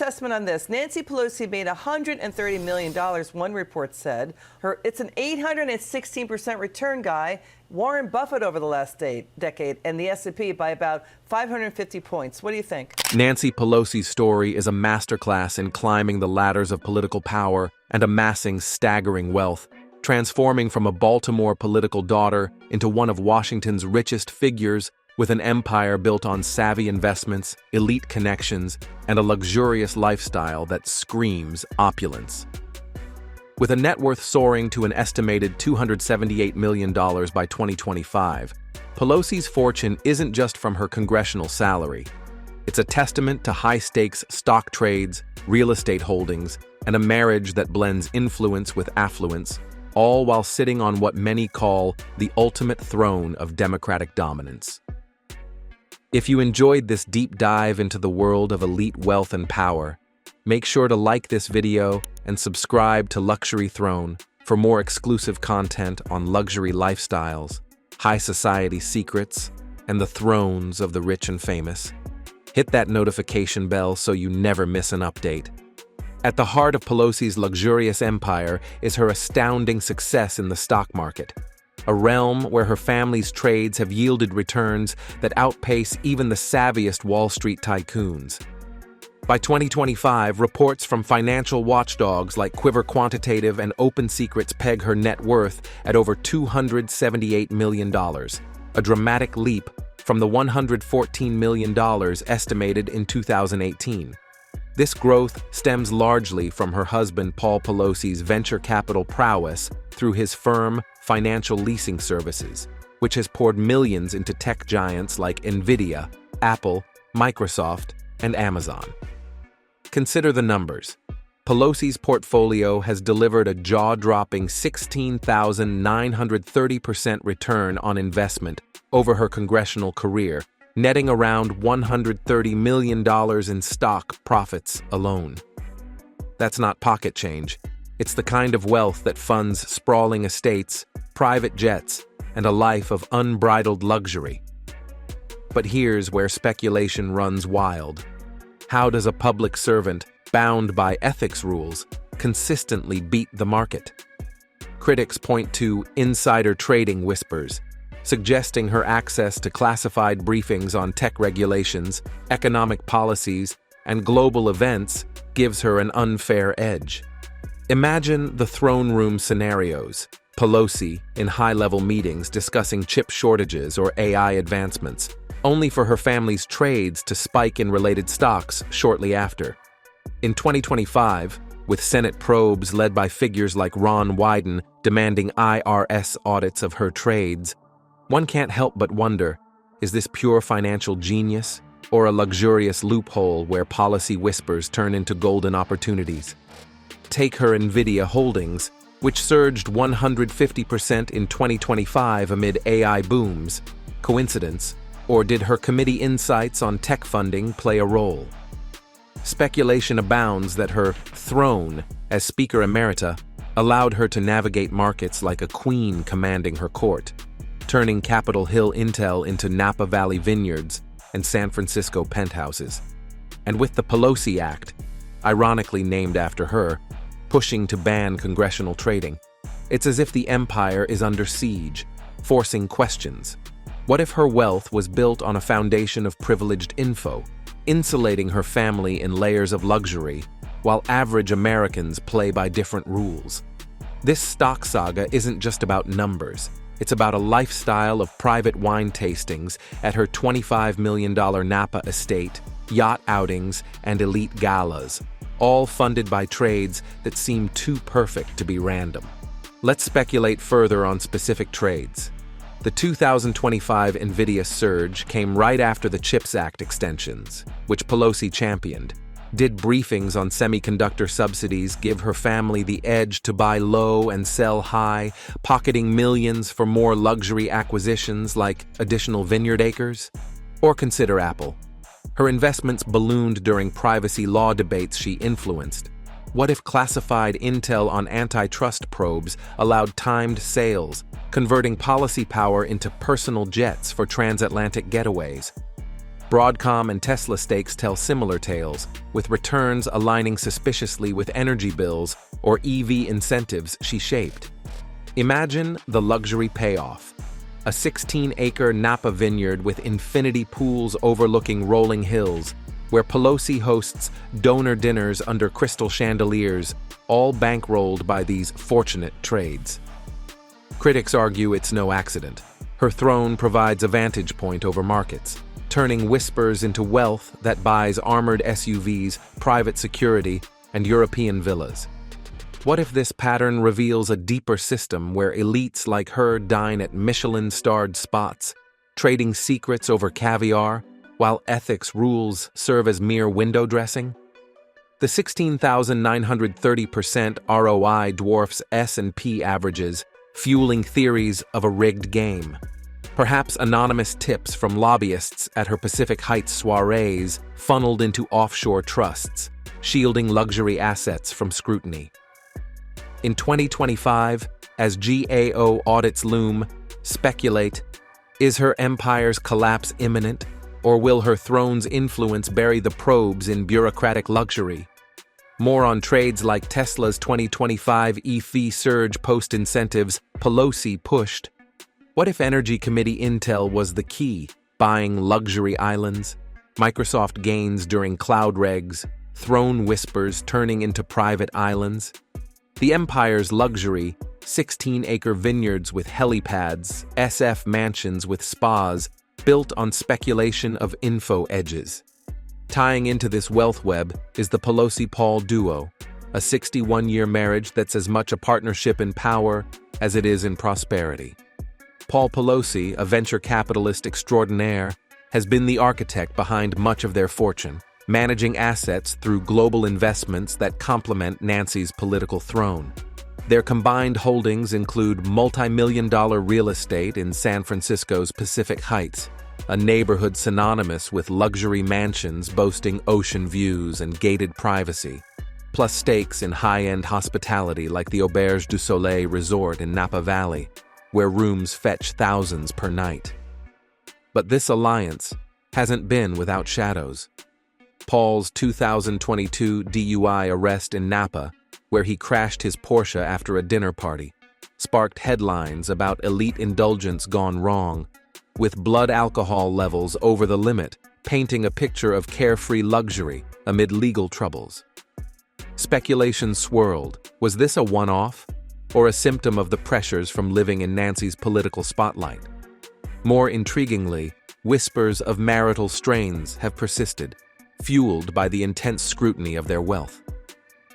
assessment on this. Nancy Pelosi made $130 million, one report said. It's an 816% return, Guy. Warren Buffett over the last decade, and the S&P by about 550 points. What do you think? Nancy Pelosi's story is a masterclass in climbing the ladders of political power and amassing staggering wealth, transforming from a Baltimore political daughter into one of Washington's richest figures, with an empire built on savvy investments, elite connections, and a luxurious lifestyle that screams opulence. With a net worth soaring to an estimated $278 million by 2025, Pelosi's fortune isn't just from her congressional salary. It's a testament to high-stakes stock trades, real estate holdings, and a marriage that blends influence with affluence, all while sitting on what many call the ultimate throne of Democratic dominance. If you enjoyed this deep dive into the world of elite wealth and power, make sure to like this video and subscribe to Luxury Throne for more exclusive content on luxury lifestyles, high society secrets, and the thrones of the rich and famous. Hit that notification bell so you never miss an update. At the heart of Pelosi's luxurious empire is her astounding success in the stock market, a realm where her family's trades have yielded returns that outpace even the savviest Wall Street tycoons. By 2025, reports from financial watchdogs like Quiver Quantitative and Open Secrets peg her net worth at over $278 million, a dramatic leap from the $114 million estimated in 2018. This growth stems largely from her husband Paul Pelosi's venture capital prowess through his firm Financial Leasing Services, which has poured millions into tech giants like Nvidia, Apple, Microsoft, and Amazon. Consider the numbers. Pelosi's portfolio has delivered a jaw-dropping 16,930% return on investment over her congressional career, netting around $130 million in stock profits alone. That's not pocket change. It's the kind of wealth that funds sprawling estates, private jets, and a life of unbridled luxury. But here's where speculation runs wild. How does a public servant, bound by ethics rules, consistently beat the market? Critics point to insider trading whispers, suggesting her access to classified briefings on tech regulations, economic policies, and global events gives her an unfair edge. Imagine the throne room scenarios. Pelosi in high-level meetings discussing chip shortages or AI advancements, only for her family's trades to spike in related stocks shortly after. In 2025, with Senate probes led by figures like Ron Wyden demanding IRS audits of her trades, one can't help but wonder, is this pure financial genius or a luxurious loophole where policy whispers turn into golden opportunities? Take her Nvidia holdings, which surged 150% in 2025 amid AI booms. Coincidence? Or did her committee insights on tech funding play a role? Speculation abounds that her throne as Speaker Emerita allowed her to navigate markets like a queen commanding her court, turning Capitol Hill intel into Napa Valley vineyards and San Francisco penthouses. And with the Pelosi Act, ironically named after her, pushing to ban congressional trading, it's as if the empire is under siege, forcing questions. What if her wealth was built on a foundation of privileged info, insulating her family in layers of luxury, while average Americans play by different rules? This stock saga isn't just about numbers. It's about a lifestyle of private wine tastings at her $25 million Napa estate, yacht outings, and elite galas, all funded by trades that seem too perfect to be random. Let's speculate further on specific trades. The 2025 Nvidia surge came right after the CHIPS Act extensions, which Pelosi championed. Did briefings on semiconductor subsidies give her family the edge to buy low and sell high, pocketing millions for more luxury acquisitions like additional vineyard acres? Or consider Apple. Her investments ballooned during privacy law debates she influenced. What if classified intel on antitrust probes allowed timed sales, converting policy power into personal jets for transatlantic getaways? Broadcom and Tesla stakes tell similar tales, with returns aligning suspiciously with energy bills or EV incentives she shaped. Imagine the luxury payoff. A 16-acre Napa vineyard with infinity pools overlooking rolling hills, where Pelosi hosts donor dinners under crystal chandeliers, all bankrolled by these fortunate trades. Critics argue it's no accident. Her throne provides a vantage point over markets, turning whispers into wealth that buys armored SUVs, private security, and European villas. What if this pattern reveals a deeper system where elites like her dine at Michelin-starred spots, trading secrets over caviar, while ethics rules serve as mere window dressing? The 16,930% ROI dwarfs S&P averages, fueling theories of a rigged game. Perhaps anonymous tips from lobbyists at her Pacific Heights soirees funneled into offshore trusts, shielding luxury assets from scrutiny. In 2025, as GAO audits loom, speculate, is her empire's collapse imminent, or will her throne's influence bury the probes in bureaucratic luxury? More on trades like Tesla's 2025 EV surge post-incentives Pelosi pushed. What if Energy Committee intel was the key, buying luxury islands? Microsoft gains during cloud regs, throne whispers turning into private islands? The empire's luxury, 16-acre vineyards with helipads, SF mansions with spas, built on speculation of info edges. Tying into this wealth web is the Pelosi-Paul duo, a 61-year marriage that's as much a partnership in power as it is in prosperity. Paul Pelosi, a venture capitalist extraordinaire, has been the architect behind much of their fortune, managing assets through global investments that complement Nancy's political throne. Their combined holdings include multi-million-dollar real estate in San Francisco's Pacific Heights, a neighborhood synonymous with luxury mansions boasting ocean views and gated privacy, plus stakes in high-end hospitality like the Auberge du Soleil resort in Napa Valley, where rooms fetch thousands per night. But this alliance hasn't been without shadows. Paul's 2022 DUI arrest in Napa, where he crashed his Porsche after a dinner party, sparked headlines about elite indulgence gone wrong, with blood alcohol levels over the limit, painting a picture of carefree luxury amid legal troubles. Speculation swirled. Was this a one-off, or a symptom of the pressures from living in Nancy's political spotlight? More intriguingly, whispers of marital strains have persisted, fueled by the intense scrutiny of their wealth.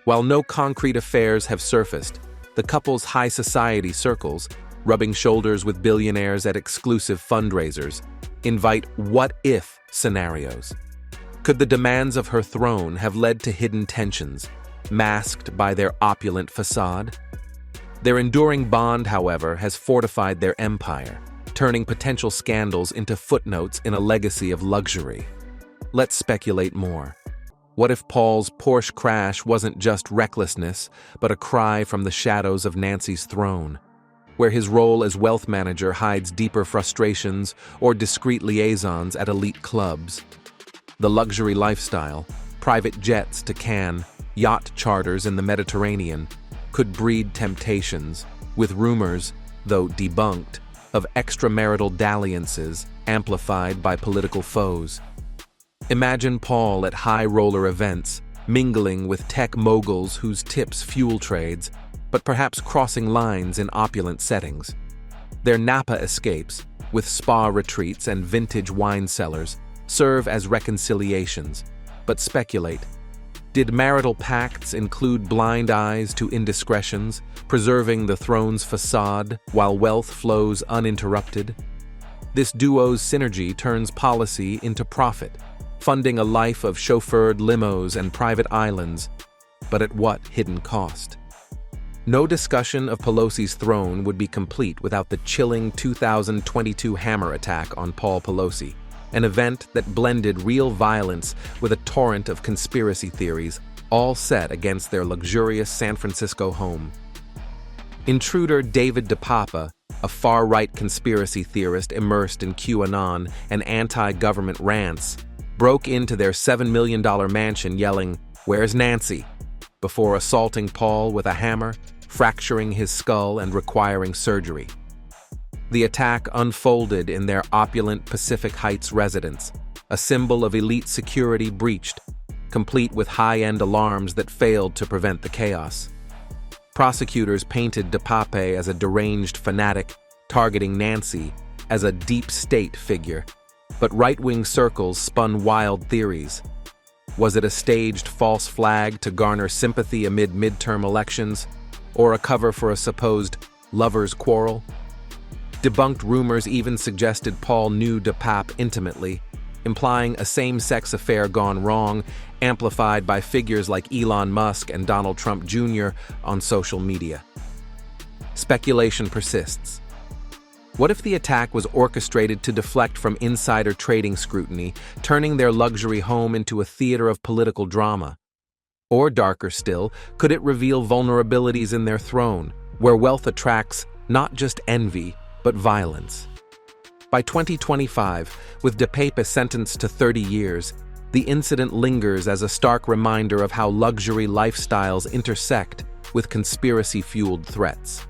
While no concrete affairs have surfaced, the couple's high society circles, rubbing shoulders with billionaires at exclusive fundraisers, invite what-if scenarios. Could the demands of her throne have led to hidden tensions, masked by their opulent facade? Their enduring bond, however, has fortified their empire, turning potential scandals into footnotes in a legacy of luxury. Let's speculate more. What if Paul's Porsche crash wasn't just recklessness, but a cry from the shadows of Nancy's throne, where his role as wealth manager hides deeper frustrations or discreet liaisons at elite clubs? The luxury lifestyle, private jets to Cannes, yacht charters in the Mediterranean, could breed temptations, with rumors, though debunked, of extramarital dalliances amplified by political foes. Imagine Paul at high-roller events, mingling with tech moguls whose tips fuel trades, but perhaps crossing lines in opulent settings. Their Napa escapes, with spa retreats and vintage wine cellars, serve as reconciliations, but speculate. Did marital pacts include blind eyes to indiscretions, preserving the throne's facade while wealth flows uninterrupted? This duo's synergy turns policy into profit, funding a life of chauffeured limos and private islands, but at what hidden cost? No discussion of Pelosi's throne would be complete without the chilling 2022 hammer attack on Paul Pelosi, an event that blended real violence with a torrent of conspiracy theories, all set against their luxurious San Francisco home. Intruder David DePapa, a far-right conspiracy theorist immersed in QAnon and anti-government rants, broke into their $7 million mansion yelling, "Where's Nancy?" before assaulting Paul with a hammer, fracturing his skull and requiring surgery. The attack unfolded in their opulent Pacific Heights residence, a symbol of elite security breached, complete with high-end alarms that failed to prevent the chaos. Prosecutors painted DePape as a deranged fanatic, targeting Nancy as a deep state figure, but right-wing circles spun wild theories. Was it a staged false flag to garner sympathy amid midterm elections, or a cover for a supposed lovers' quarrel? Debunked rumors even suggested Paul knew DePape intimately, implying a same-sex affair gone wrong, amplified by figures like Elon Musk and Donald Trump Jr. on social media. Speculation persists. What if the attack was orchestrated to deflect from insider trading scrutiny, turning their luxury home into a theater of political drama? Or darker still, could it reveal vulnerabilities in their throne, where wealth attracts not just envy, but violence? By 2025, with DePape sentenced to 30 years, the incident lingers as a stark reminder of how luxury lifestyles intersect with conspiracy-fueled threats.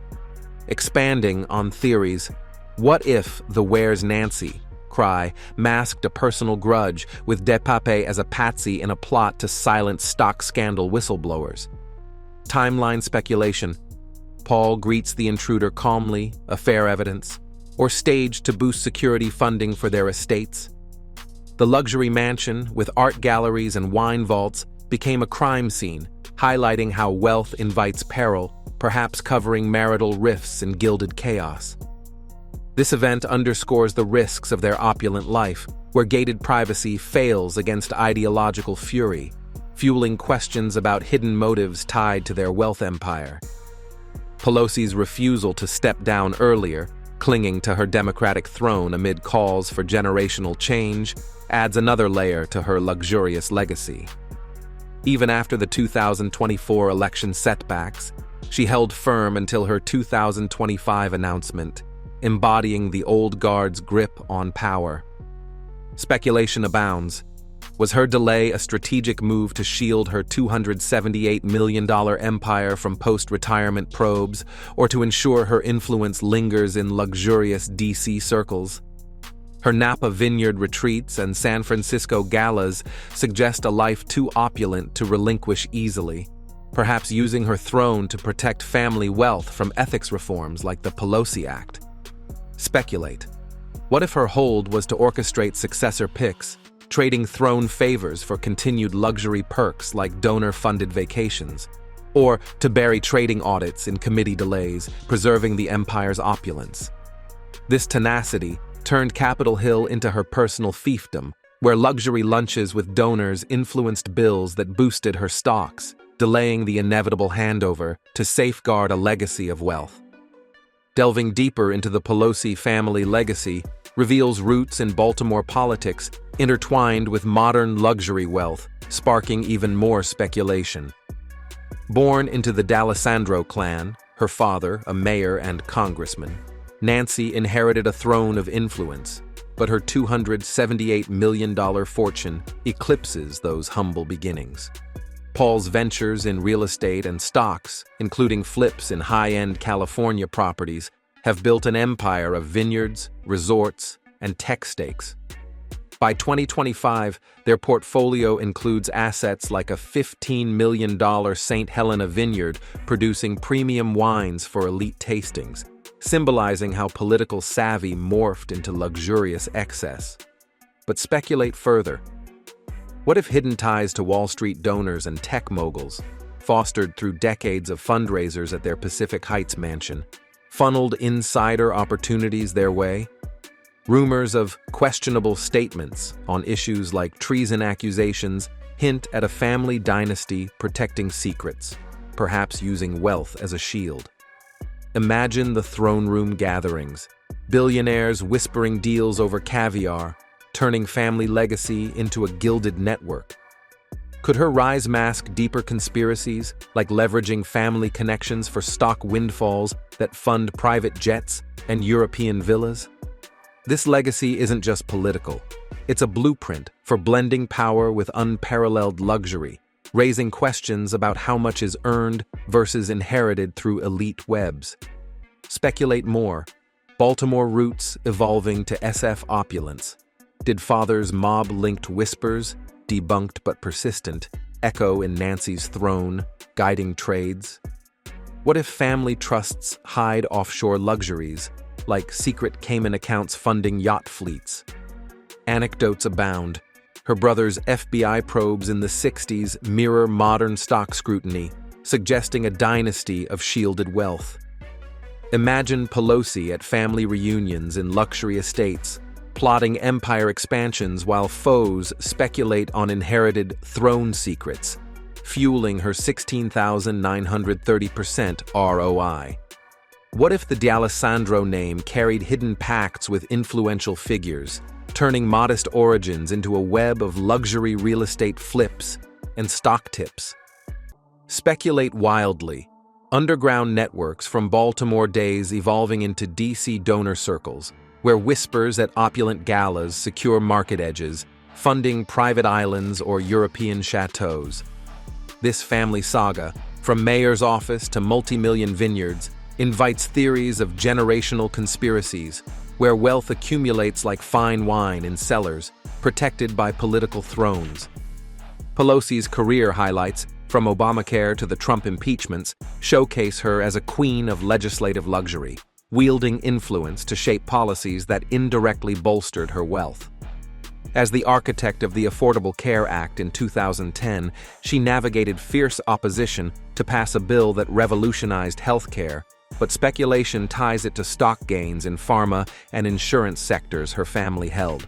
Expanding on theories, what if the "Where's Nancy?" cry masked a personal grudge, with DePape as a patsy in a plot to silence stock scandal whistleblowers? Timeline speculation. Paul greets the intruder calmly, a fair evidence, or staged to boost security funding for their estates? The luxury mansion, with art galleries and wine vaults, became a crime scene, highlighting how wealth invites peril, perhaps covering marital rifts and gilded chaos. This event underscores the risks of their opulent life, where gated privacy fails against ideological fury, fueling questions about hidden motives tied to their wealth empire. Pelosi's refusal to step down earlier, clinging to her Democratic throne amid calls for generational change, adds another layer to her luxurious legacy. Even after the 2024 election setbacks, she held firm until her 2025 announcement, embodying the old guard's grip on power. Speculation abounds. Was her delay a strategic move to shield her $278 million empire from post-retirement probes, or to ensure her influence lingers in luxurious DC circles? Her Napa Vineyard retreats and San Francisco galas suggest a life too opulent to relinquish easily, perhaps using her throne to protect family wealth from ethics reforms like the Pelosi Act. Speculate. What if her hold was to orchestrate successor picks, trading throne favors for continued luxury perks like donor-funded vacations, or to bury trading audits in committee delays, preserving the empire's opulence? This tenacity turned Capitol Hill into her personal fiefdom, where luxury lunches with donors influenced bills that boosted her stocks, delaying the inevitable handover to safeguard a legacy of wealth. Delving deeper into the Pelosi family legacy reveals roots in Baltimore politics intertwined with modern luxury wealth, sparking even more speculation. Born into the D'Alessandro clan, her father a mayor and congressman, Nancy inherited a throne of influence, but her $278 million fortune eclipses those humble beginnings. Paul's ventures in real estate and stocks, including flips in high-end California properties, have built an empire of vineyards, resorts, and tech stakes. By 2025, their portfolio includes assets like a $15 million St. Helena vineyard producing premium wines for elite tastings, symbolizing how political savvy morphed into luxurious excess. But speculate further. What if hidden ties to Wall Street donors and tech moguls, fostered through decades of fundraisers at their Pacific Heights mansion, funneled insider opportunities their way? Rumors of questionable statements on issues like treason accusations hint at a family dynasty protecting secrets, perhaps using wealth as a shield. Imagine the throne room gatherings, billionaires whispering deals over caviar, turning family legacy into a gilded network. Could her rise mask deeper conspiracies, like leveraging family connections for stock windfalls that fund private jets, and European villas? This legacy isn't just political. It's a blueprint for blending power with unparalleled luxury, raising questions about how much is earned versus inherited through elite webs. Speculate more. Baltimore roots evolving to SF opulence. Did father's mob-linked whispers, debunked but persistent, echo in Nancy's throne, guiding trades? What if family trusts hide offshore luxuries, like secret Cayman accounts funding yacht fleets? Anecdotes abound. Her brother's FBI probes in the 60s mirror modern stock scrutiny, suggesting a dynasty of shielded wealth. Imagine Pelosi at family reunions in luxury estates, plotting empire expansions while foes speculate on inherited throne secrets, fueling her 16,930% ROI. What if the D'Alessandro name carried hidden pacts with influential figures, turning modest origins into a web of luxury real estate flips and stock tips? Speculate wildly. Underground networks from Baltimore days evolving into DC donor circles, where whispers at opulent galas secure market edges, funding private islands or European chateaus. This family saga, from mayor's office to multi-million vineyards, invites theories of generational conspiracies, where wealth accumulates like fine wine in cellars, protected by political thrones. Pelosi's career highlights, from Obamacare to the Trump impeachments, showcase her as a queen of legislative luxury, wielding influence to shape policies that indirectly bolstered her wealth. As the architect of the Affordable Care Act in 2010, she navigated fierce opposition to pass a bill that revolutionized healthcare, but speculation ties it to stock gains in pharma and insurance sectors her family held.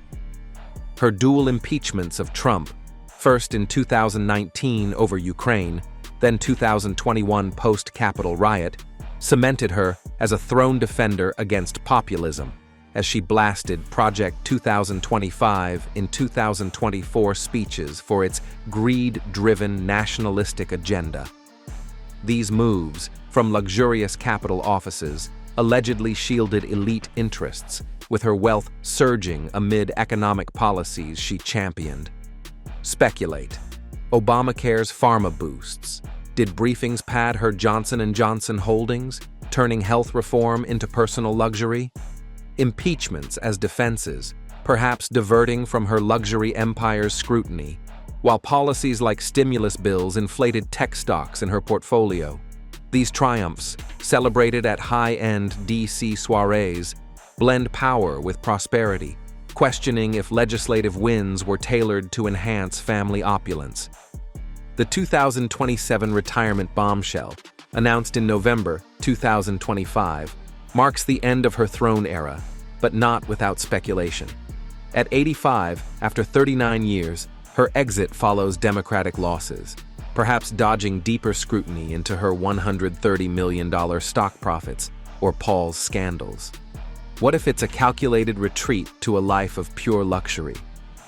Her dual impeachments of Trump, first in 2019 over Ukraine, then 2021 post-Capitol riot, cemented her as a throne defender against populism, as she blasted Project 2025 in 2024 speeches for its greed-driven nationalistic agenda. These moves, from luxurious Capitol offices, allegedly shielded elite interests, with her wealth surging amid economic policies she championed. Speculate. Obamacare's pharma boosts. Did briefings pad her Johnson & Johnson holdings, turning health reform into personal luxury? Impeachments as defenses, perhaps diverting from her luxury empire's scrutiny, while policies like stimulus bills inflated tech stocks in her portfolio. These triumphs, celebrated at high-end DC soirees, blend power with prosperity, questioning if legislative wins were tailored to enhance family opulence. The 2027 retirement bombshell, announced in November 2025, marks the end of her throne era, but not without speculation. At 85, after 39 years, her exit follows Democratic losses, perhaps dodging deeper scrutiny into her $130 million stock profits or Paul's scandals. What if it's a calculated retreat to a life of pure luxury?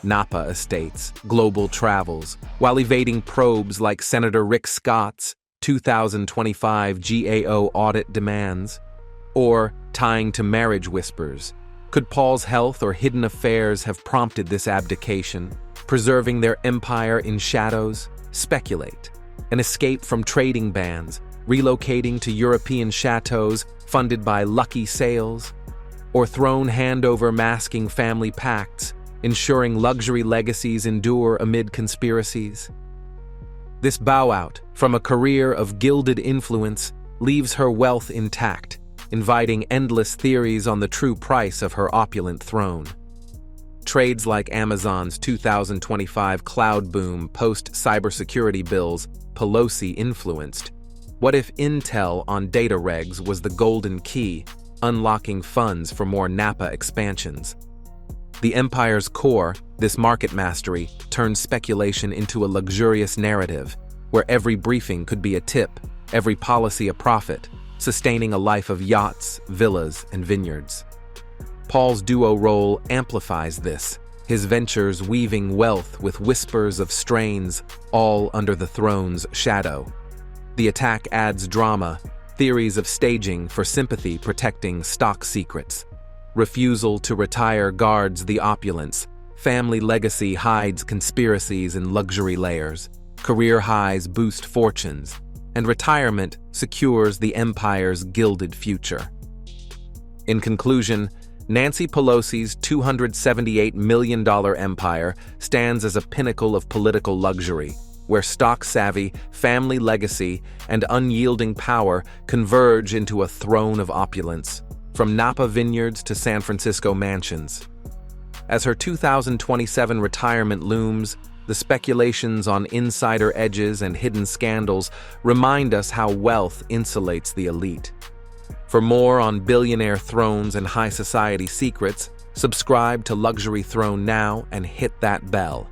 Napa estates, global travels, while evading probes like Senator Rick Scott's 2025 GAO audit demands? Or tying to marriage whispers? Could Paul's health or hidden affairs have prompted this abdication, preserving their empire in shadows? Speculate. An escape from trading bans, relocating to European chateaus funded by lucky sales? Or throne handover masking family pacts, ensuring luxury legacies endure amid conspiracies? This bow-out from a career of gilded influence leaves her wealth intact, inviting endless theories on the true price of her opulent throne. Trades like Amazon's 2025 cloud boom post-cybersecurity bills Pelosi influenced. What if intel on data regs was the golden key, unlocking funds for more Napa expansions? The empire's core, this market mastery, turns speculation into a luxurious narrative, where every briefing could be a tip, every policy a profit, sustaining a life of yachts, villas, and vineyards. Paul's duo role amplifies this, his ventures weaving wealth with whispers of strains, all under the throne's shadow. The attack adds drama, theories of staging for sympathy protecting stock secrets. Refusal to retire guards the opulence. Family legacy hides conspiracies in luxury layers. Career highs boost fortunes. And retirement secures the empire's gilded future. In conclusion, Nancy Pelosi's $278 million empire stands as a pinnacle of political luxury, where stock-savvy, family legacy, and unyielding power converge into a throne of opulence, from Napa vineyards to San Francisco mansions. As her 2027 retirement looms, the speculations on insider edges and hidden scandals remind us how wealth insulates the elite. For more on billionaire thrones and high society secrets, subscribe to Luxury Throne now and hit that bell.